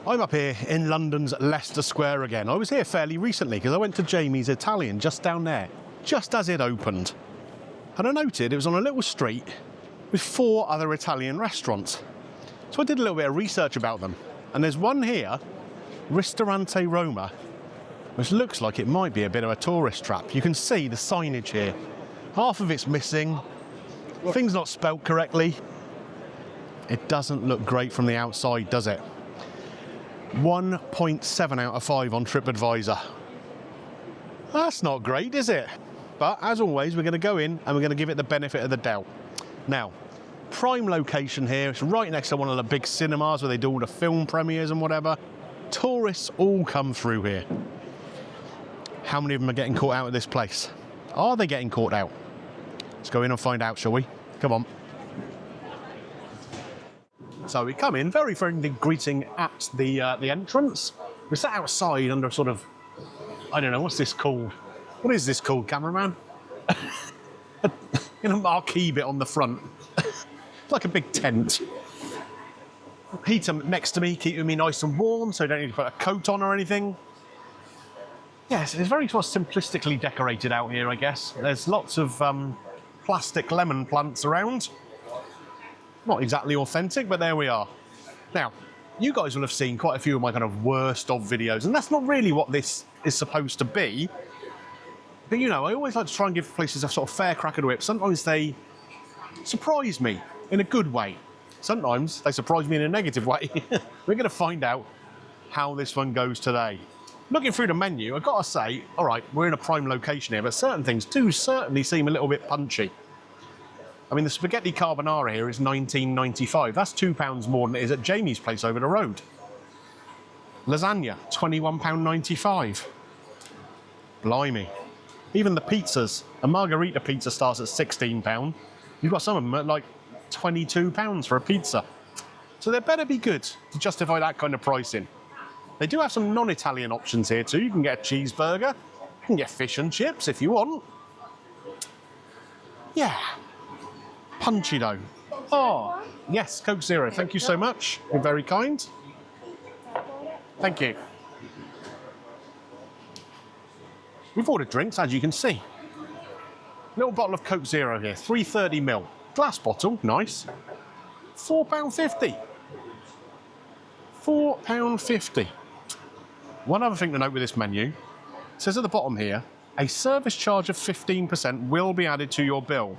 I'm up here in London's Leicester Square again. I was here fairly recently because I went to Jamie's Italian just down there, just as it opened. And I noted it was on a little street with 4 other Italian restaurants. So I did a little bit of research about them. And there's one here, Ristorante Roma, which looks like it might be a bit of a tourist trap. You can see the signage here. Half of it's missing, things not spelt correctly. It doesn't look great from the outside, does it? 1.7 out of 5 on Tripadvisor. That's not great, is it? But as always, we're going to go in and we're going to give it the benefit of the doubt. Now, prime location here. It's right next to one of the big cinemas where they do all the film premieres and whatever. Tourists all come through here. How many of them are getting caught out at this place? Are they getting caught out? Let's go in and find out, shall we? Come on. So we come in, very friendly greeting at the entrance. We're sat outside under a sort of, I don't know, what's this called? What is this called, cameraman? In a marquee bit on the front. It's like a big tent. Heater next to me, keeping me nice and warm, so I don't need to put a coat on or anything. Yes, it's very sort of simplistically decorated out here, I guess. There's lots of plastic lemon plants around. Not exactly authentic, but there we are. Now, you guys will have seen quite a few of my kind of worst of videos, and that's not really what this is supposed to be. But you know, I always like to try and give places a sort of fair crack at the whip. Sometimes they surprise me in a good way. Sometimes they surprise me in a negative way. We're going to find out how this one goes today. Looking through the menu, I've got to say, all right, we're in a prime location here, but certain things do certainly seem a little bit punchy. I mean, the spaghetti carbonara here is £19.95. That's £2 more than it is at Jamie's place over the road. Lasagna, £21.95. Blimey. Even the pizzas, a margherita pizza starts at £16. You've got some of them at like £22 for a pizza. So they better be good to justify that kind of pricing. They do have some non-Italian options here too. You can get a cheeseburger, you can get fish and chips if you want. Yeah. Punchy though. Oh, yes, Coke Zero. Thank you so much. You're very kind. Thank you. We've ordered drinks, as you can see. Little bottle of Coke Zero here, 330ml. Glass bottle, nice. £4.50. £4.50. One other thing to note with this menu, it says at the bottom here, a service charge of 15% will be added to your bill.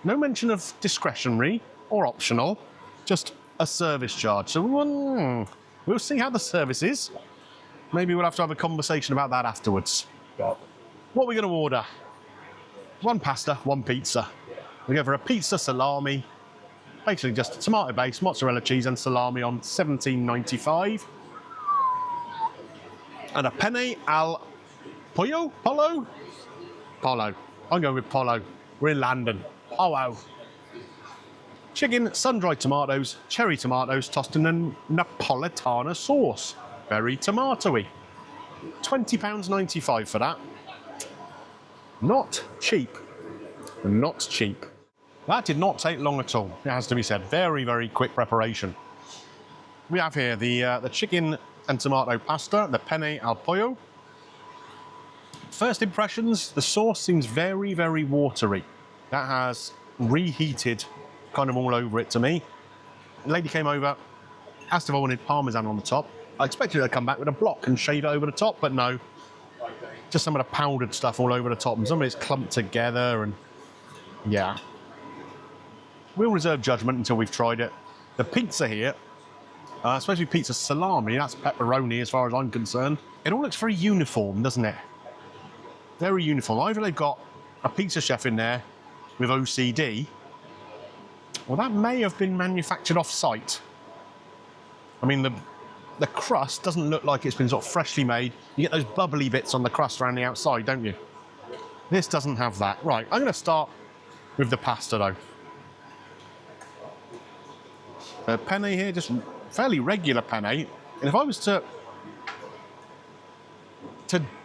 No mention of discretionary or optional, just a service charge. So we'll see how the service is. Maybe we'll have to have a conversation about that afterwards. What are we going to order? 1 pasta, 1 pizza. We go for a pizza salami, basically just a tomato base, mozzarella cheese and salami on £17.95. And a penne al pollo? Polo? Polo. I'm going with polo. We're in London. Oh, wow. Chicken, sun-dried tomatoes, cherry tomatoes tossed in a Napolitana sauce. Very tomatoey. £20.95 for that. Not cheap. Not cheap. That did not take long at all, it has to be said. Very, very quick preparation. We have here the chicken and tomato pasta, the penne al pollo. First impressions, the sauce seems very, very watery. That has reheated kind of all over it to me. The lady came over, asked if I wanted parmesan on the top. I expected her to come back with a block and shave it over the top, but no. Just some of the powdered stuff all over the top, and some of it's clumped together, and yeah. We'll reserve judgment until we've tried it. The pizza here, especially pizza salami, that's pepperoni as far as I'm concerned. It all looks very uniform, doesn't it? Very uniform. Either they've got a pizza chef in there with OCD, well, that may have been manufactured off-site. I mean, the crust doesn't look like it's been sort of freshly made. You get those bubbly bits on the crust around the outside, don't you? This doesn't have that. Right, I'm going to start with the pasta, though. The penne here, just fairly regular penne. And if I was to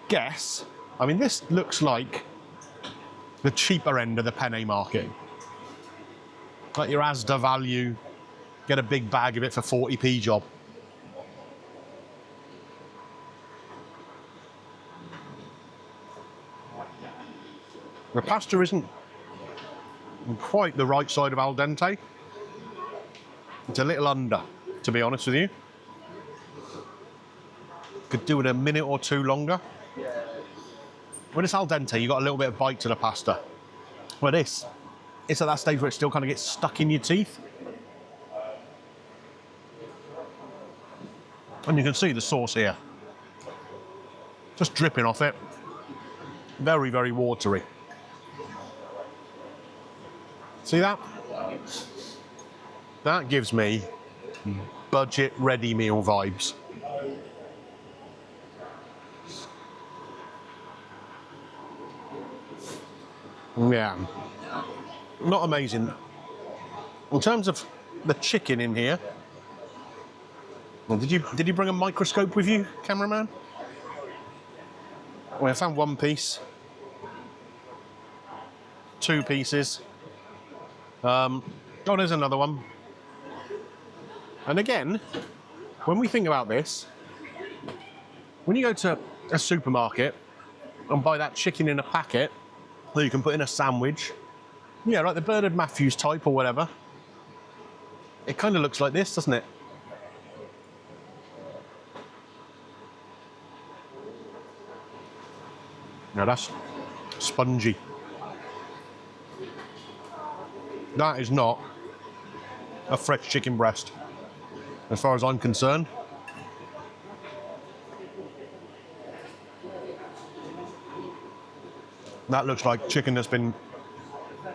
guess, I mean, this looks like the cheaper end of the penne market. Like your Asda value, get a big bag of it for 40p job. The pasta isn't quite the right side of al dente. It's a little under, to be honest with you. Could do it a minute or two longer. When it's al dente, you've got a little bit of bite to the pasta. Well, it's at that stage where it still kind of gets stuck in your teeth. And you can see the sauce here. Just dripping off it. Very, very watery. See that? That gives me budget ready meal vibes. Yeah, not amazing. In terms of the chicken in here, well, did you bring a microscope with you, cameraman? Well, I found one piece, 2 pieces. Oh, there's another one. And again, when we think about this, when you go to a supermarket and buy that chicken in a packet that you can put in a sandwich, yeah, like the Bernard Matthews type or whatever, it kind of looks like this, doesn't it? Now that's spongy. That is not a fresh chicken breast, as far as I'm concerned. That looks like chicken that's been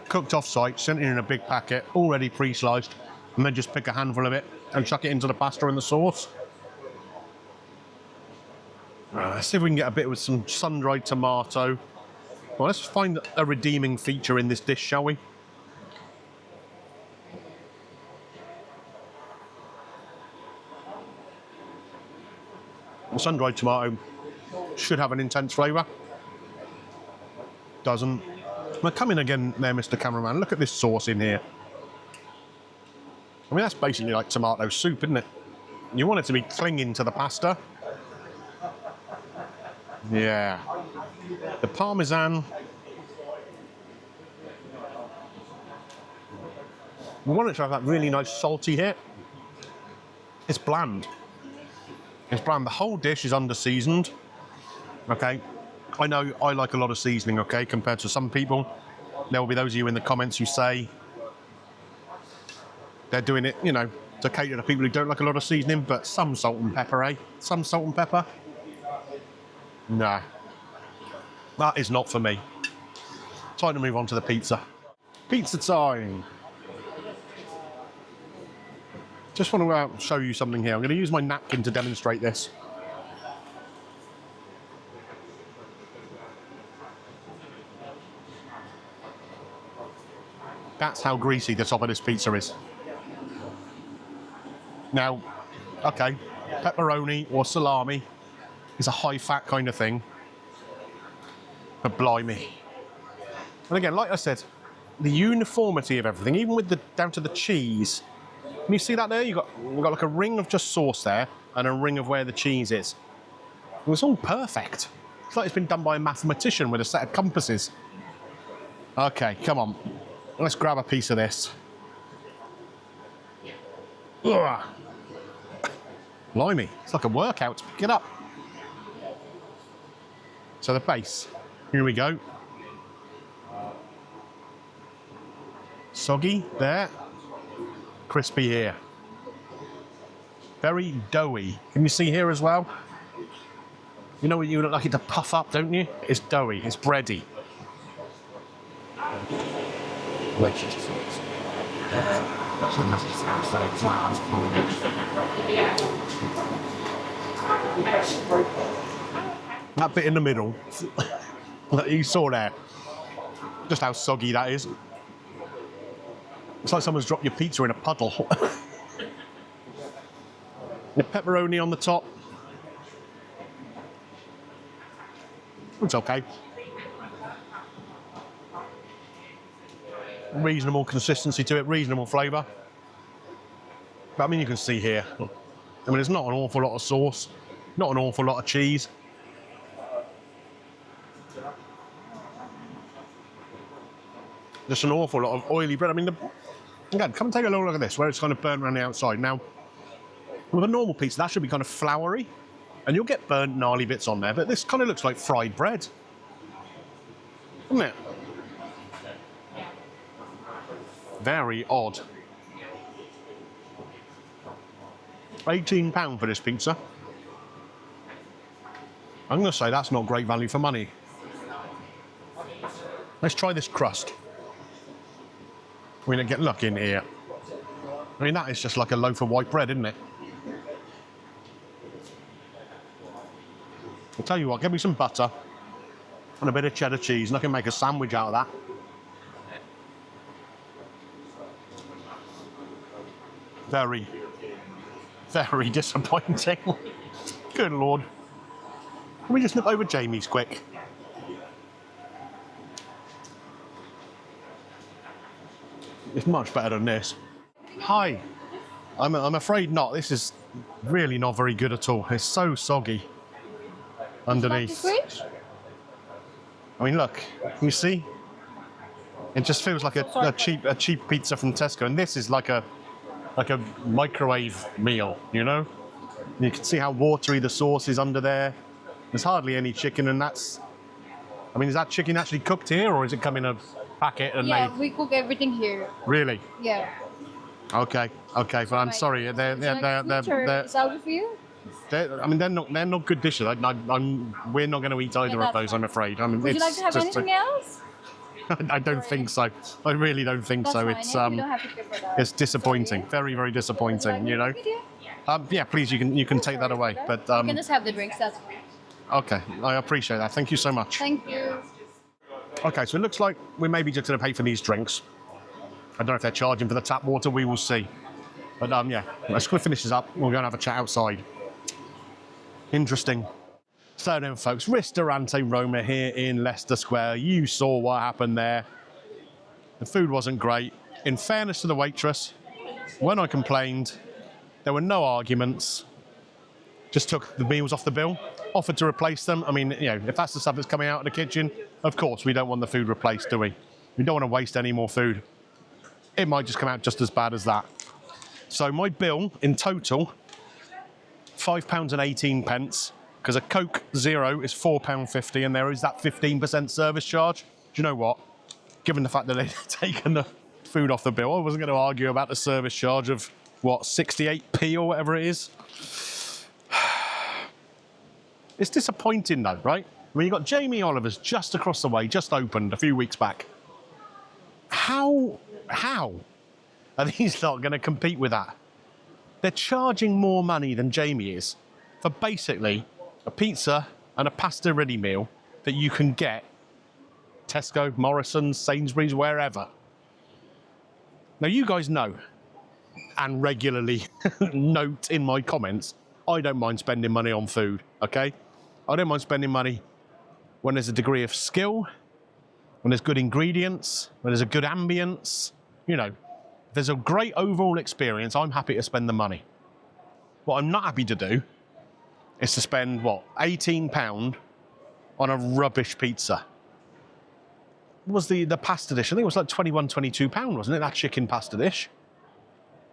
cooked off-site, sent in a big packet, already pre-sliced, and then just pick a handful of it and chuck it into the pasta and the sauce. Let's see if we can get a bit with some sun-dried tomato. Well, let's find a redeeming feature in this dish, shall we? The sun-dried tomato should have an intense flavour. Doesn't. Well, come in again there, Mr. Cameraman. Look at this sauce in here. I mean, that's basically like tomato soup, isn't it? You want it to be clinging to the pasta. Yeah. The Parmesan. We want it to have that really nice salty hit. It's bland. It's bland. The whole dish is under-seasoned. Okay. I know I like a lot of seasoning, okay, compared to some people. There will be those of you in the comments who say they're doing it, you know, to cater to people who don't like a lot of seasoning, but some salt and pepper, eh? Some salt and pepper? Nah. That is not for me. Time to move on to the pizza. Pizza time. Just want to show you something here. I'm going to use my napkin to demonstrate this. That's how greasy the top of this pizza is. Now, okay, pepperoni or salami is a high-fat kind of thing, but blimey. And again, like I said, the uniformity of everything, even with the down to the cheese. Can you see that there? You've got like a ring of just sauce there and a ring of where the cheese is. It was all perfect. It's like it's been done by a mathematician with a set of compasses. Okay, come on. Let's grab a piece of this. Ugh. Blimey, it's like a workout to pick it up. So the base, here we go. Soggy there, crispy here. Very doughy. Can you see here as well? You know what you look like it to puff up, don't you? It's doughy, it's bready. That bit in the middle that you saw there, just how soggy that is. It's like someone's dropped your pizza in a puddle. The pepperoni on the top. It's okay. Reasonable consistency to it, reasonable flavour. But I mean, you can see here, I mean, there's not an awful lot of sauce, not an awful lot of cheese. Just an awful lot of oily bread. I mean, again, come and take a little look at this, where it's kind of burnt around the outside. Now, with a normal pizza, that should be kind of floury, and you'll get burnt, gnarly bits on there, but this kind of looks like fried bread. Doesn't it? Very odd. £18 for this pizza. I'm going to say that's not great value for money. Let's try this crust. We're going to get lucky in here. I mean, that is just like a loaf of white bread, isn't it? I'll tell you what, give me some butter and a bit of cheddar cheese, and I can make a sandwich out of that. Very, very disappointing. Good Lord. Can we just nip over Jamie's quick? It's much better than this. Hi. I'm afraid not. This is really not very good at all. It's so soggy underneath. I mean, look. Can you see? It just feels like a cheap pizza from Tesco, and this is like a microwave meal, you know? You can see how watery the sauce is under there. There's hardly any chicken, and that's... I mean, is that chicken actually cooked here, or is it come in a packet and Yeah, we cook everything here. Really? Yeah. Okay, but I'm sorry. They're for you? I mean, they're not good dishes. We're not going to eat either of those, I'm afraid. I mean, Would you like to have anything else? I don't think so. I really don't think so. Fine. It's You don't have to pay for that. it's disappointing. Very, very disappointing. You know. Yeah, please, you can take that away. But you can just have the drinks. That's fine. Okay, I appreciate that. Thank you so much. Thank you. Okay, so it looks like we may be just going to pay for these drinks. I don't know if they're charging for the tap water. We will see. But yeah, let's go finish this up. We'll go and have a chat outside. Interesting. So then, folks, Ristorante Roma here in Leicester Square. You saw what happened there. The food wasn't great. In fairness to the waitress, when I complained, there were no arguments. Just took the meals off the bill, offered to replace them. I mean, you know, if that's the stuff that's coming out of the kitchen, of course, we don't want the food replaced, do we? We don't want to waste any more food. It might just come out just as bad as that. So my bill in total, £5.18, because a Coke Zero is £4.50, and there is that 15% service charge. Do you know what? Given the fact that they've taken the food off the bill, I wasn't going to argue about the service charge of, what, 68p or whatever it is. It's disappointing though, right? I mean, you've got Jamie Oliver's just across the way, just opened a few weeks back. How are these not going to compete with that? They're charging more money than Jamie is for basically a pizza and a pasta ready meal that you can get Tesco, Morrison's, Sainsbury's, wherever. Now, you guys know, and regularly note in my comments, I don't mind spending money on food, okay? I don't mind spending money when there's a degree of skill, when there's good ingredients, when there's a good ambience. You know, if there's a great overall experience, I'm happy to spend the money. What I'm not happy to do is to spend, what, £18 on a rubbish pizza. What was the pasta dish? I think it was like £21, £22, wasn't it? That chicken pasta dish.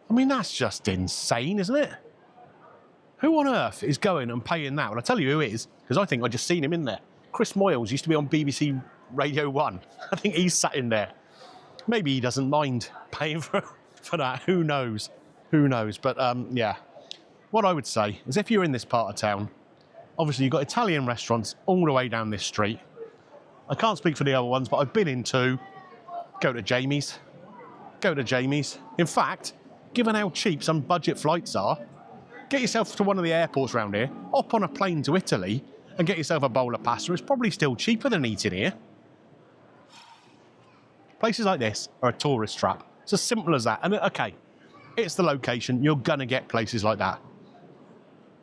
I mean, that's just insane, isn't it? Who on earth is going and paying that? Well, I'll tell you who is, because I think I just seen him in there. Chris Moyles used to be on BBC Radio 1. I think he's sat in there. Maybe he doesn't mind paying for that. Who knows? Who knows? But yeah, what I would say is if you're in this part of town, obviously you've got Italian restaurants all the way down this street. I can't speak for the other ones, but I've been in two. Go to Jamie's. Go to Jamie's. In fact, given how cheap some budget flights are, get yourself to one of the airports around here, hop on a plane to Italy and get yourself a bowl of pasta. It's probably still cheaper than eating here. Places like this are a tourist trap. It's as simple as that. And okay, it's the location. You're going to get places like that.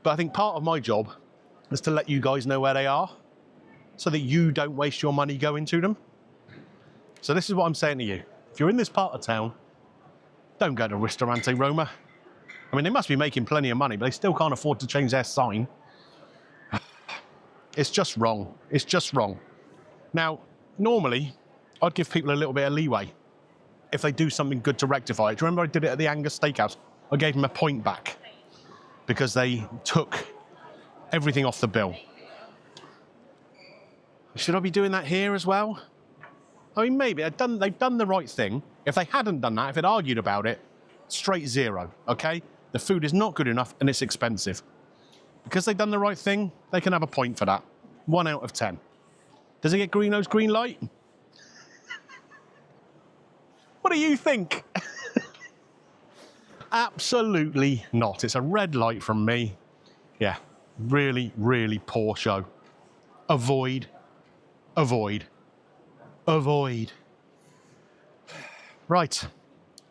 But I think part of my job is to let you guys know where they are so that you don't waste your money going to them. So this is what I'm saying to you. If you're in this part of town, don't go to Ristorante Roma. I mean, they must be making plenty of money, but they still can't afford to change their sign. It's just wrong. It's just wrong. Now, normally, I'd give people a little bit of leeway. if they do something good to rectify it. Do you remember I did it at the Angus Steakhouse? I gave them a point back because they took everything off the bill. Should I be doing that here as well? I mean, maybe they've done the right thing. If they hadn't done that, if they'd argued about it, straight 0, okay? The food is not good enough and it's expensive. Because they've done the right thing, they can have a point for that. 1 out of 10. Does it get Greeno's green light? What do you think? Absolutely not. It's a red light from me. Yeah, really, really poor show. Avoid, avoid, avoid. Right.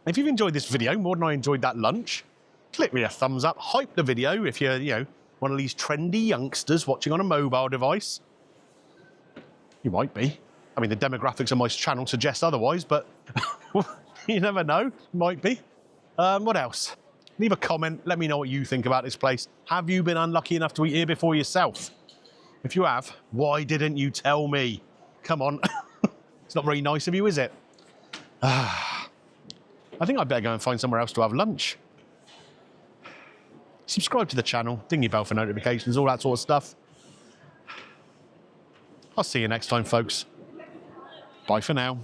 If you've enjoyed this video more than I enjoyed that lunch, click me a thumbs up, hype the video if you're, one of these trendy youngsters watching on a mobile device. You might be. I mean, the demographics of my channel suggest otherwise, but you never know. Might be. What else? Leave a comment. Let me know what you think about this place. Have you been unlucky enough to eat here before yourself? If you have, why didn't you tell me? Come on. It's not very nice of you, is it? I think I'd better go and find somewhere else to have lunch. Subscribe to the channel, ding your bell for notifications, all that sort of stuff. I'll see you next time, folks. Bye for now.